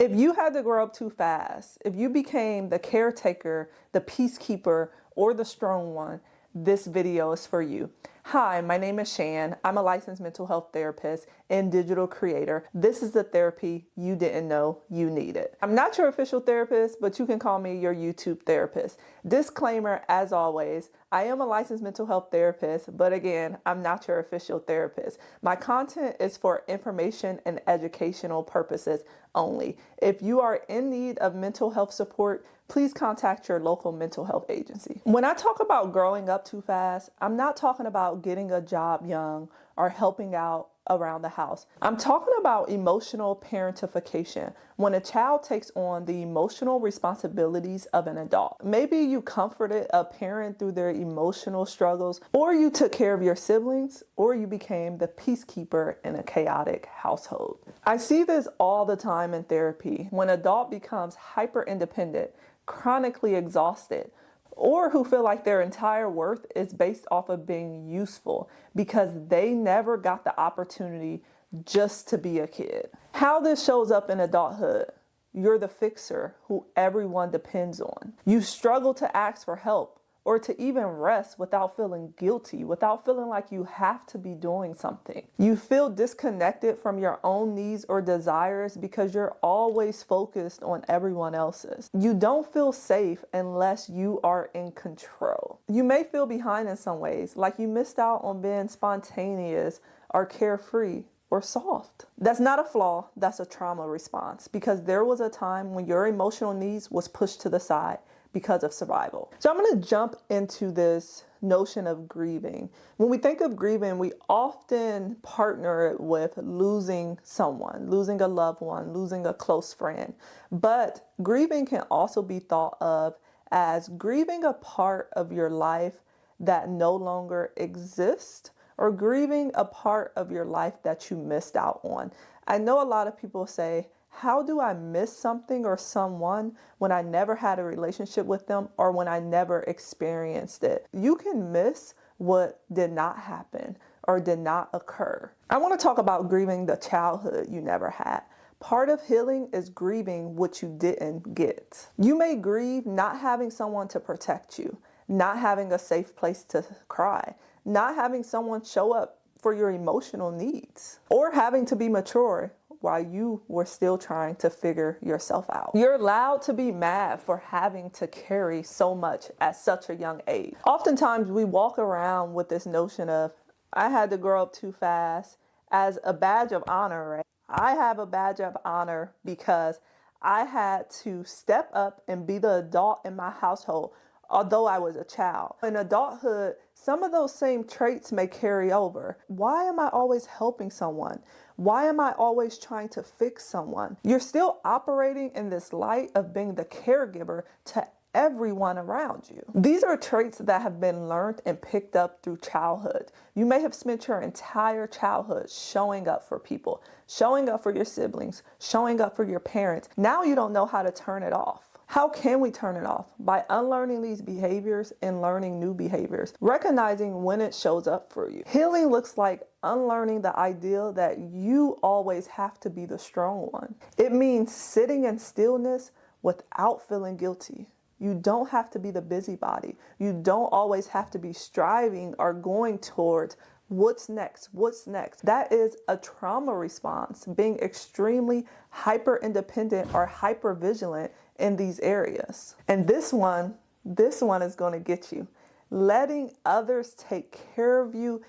If you had to grow up too fast, if you became the caretaker, the peacekeeper, or the strong one, this video is for you. Hi, my name is Shan. I'm a licensed mental health therapist and digital creator. This is the therapy you didn't know you needed. I'm not your official therapist, but you can call me your YouTube therapist. Disclaimer, as always, I am a licensed mental health therapist, but again, I'm not your official therapist. My content is for information and educational purposes only. If you are in need of mental health support, please contact your local mental health agency. When I talk about growing up too fast, I'm not talking about getting a job young or helping out around the house. I'm talking about emotional parentification, when a child takes on the emotional responsibilities of an adult. Maybe you comforted a parent through their emotional struggles, or you took care of your siblings, or you became the peacekeeper in a chaotic household. I see this all the time in therapy when an adult becomes hyper independent, chronically exhausted, or who feel like their entire worth is based off of being useful because they never got the opportunity just to be a kid. How this shows up in adulthood: you're the fixer who everyone depends on. You struggle to ask for help or to even rest without feeling guilty, without feeling like you have to be doing something. You feel disconnected from your own needs or desires because you're always focused on everyone else's. You don't feel safe unless you are in control. You may feel behind in some ways, like you missed out on being spontaneous or carefree or soft. That's not a flaw, that's a trauma response, because there was a time when your emotional needs was pushed to the side because of survival. So I'm going to jump into this notion of grieving. When we think of grieving, we often partner it with losing someone, losing a loved one, losing a close friend. But grieving can also be thought of as grieving a part of your life that no longer exists, or grieving a part of your life that you missed out on. I know a lot of people say, how do I miss something or someone when I never had a relationship with them or when I never experienced it? You can miss what did not happen or did not occur. I want to talk about grieving the childhood you never had. Part of healing is grieving what you didn't get. You may grieve not having someone to protect you, not having a safe place to cry, not having someone show up for your emotional needs, or having to be mature while you were still trying to figure yourself out. You're allowed to be mad for having to carry so much at such a young age. Oftentimes we walk around with this notion of, I had to grow up too fast, as a badge of honor, right? I have a badge of honor because I had to step up and be the adult in my household, although I was a child. In adulthood, some of those same traits may carry over. Why am I always helping someone? Why am I always trying to fix someone? You're still operating in this light of being the caregiver to everyone around you. These are traits that have been learned and picked up through childhood. You may have spent your entire childhood showing up for people, showing up for your siblings, showing up for your parents. Now you don't know how to turn it off. How can we turn it off? By unlearning these behaviors and learning new behaviors, recognizing when it shows up for you. Healing looks like unlearning the idea that you always have to be the strong one. It means sitting in stillness without feeling guilty. You don't have to be the busybody. You don't always have to be striving or going towards what's next? What's next? That is a trauma response, being extremely hyper independent or hyper vigilant in these areas. And this one is going to get you. Letting others take care of you,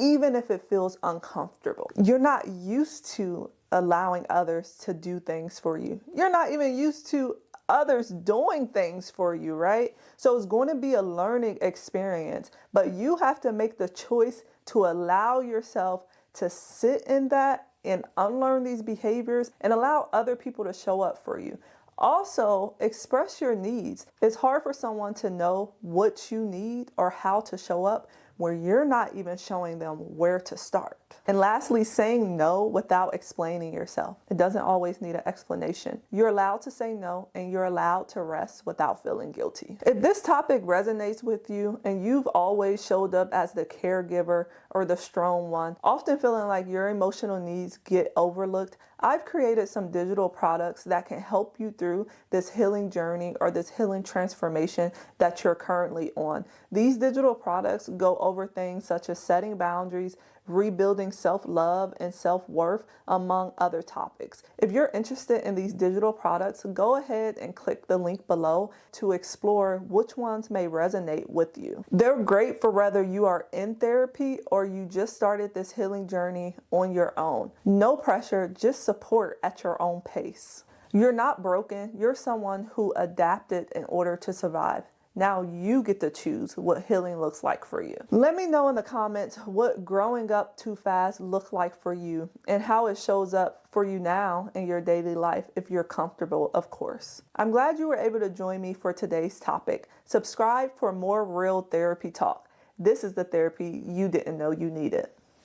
even if it feels uncomfortable. You're not used to allowing others to do things for you. You're not even used to others doing things for you, right? So it's going to be a learning experience, but you have to make the choice to allow yourself to sit in that and unlearn these behaviors and allow other people to show up for you. Also, express your needs. It's hard for someone to know what you need or how to show up where you're not even showing them where to start. And lastly, saying no without explaining yourself. It doesn't always need an explanation. You're allowed to say no and you're allowed to rest without feeling guilty. If this topic resonates with you and you've always showed up as the caregiver or the strong one, often feeling like your emotional needs get overlooked, I've created some digital products that can help you through this healing journey or this healing transformation that you're currently on. These digital products go over things such as setting boundaries, rebuilding self-love and self-worth, among other topics. If you're interested in these digital products, go ahead and click the link below to explore which ones may resonate with you. They're great for whether you are in therapy or you just started this healing journey on your own. No pressure, just support at your own pace. You're not broken. You're someone who adapted in order to survive. Now you get to choose what healing looks like for you. Let me know in the comments what growing up too fast looked like for you and how it shows up for you now in your daily life, if you're comfortable, of course. I'm glad you were able to join me for today's topic. Subscribe for more real therapy talk. This is the therapy you didn't know you needed.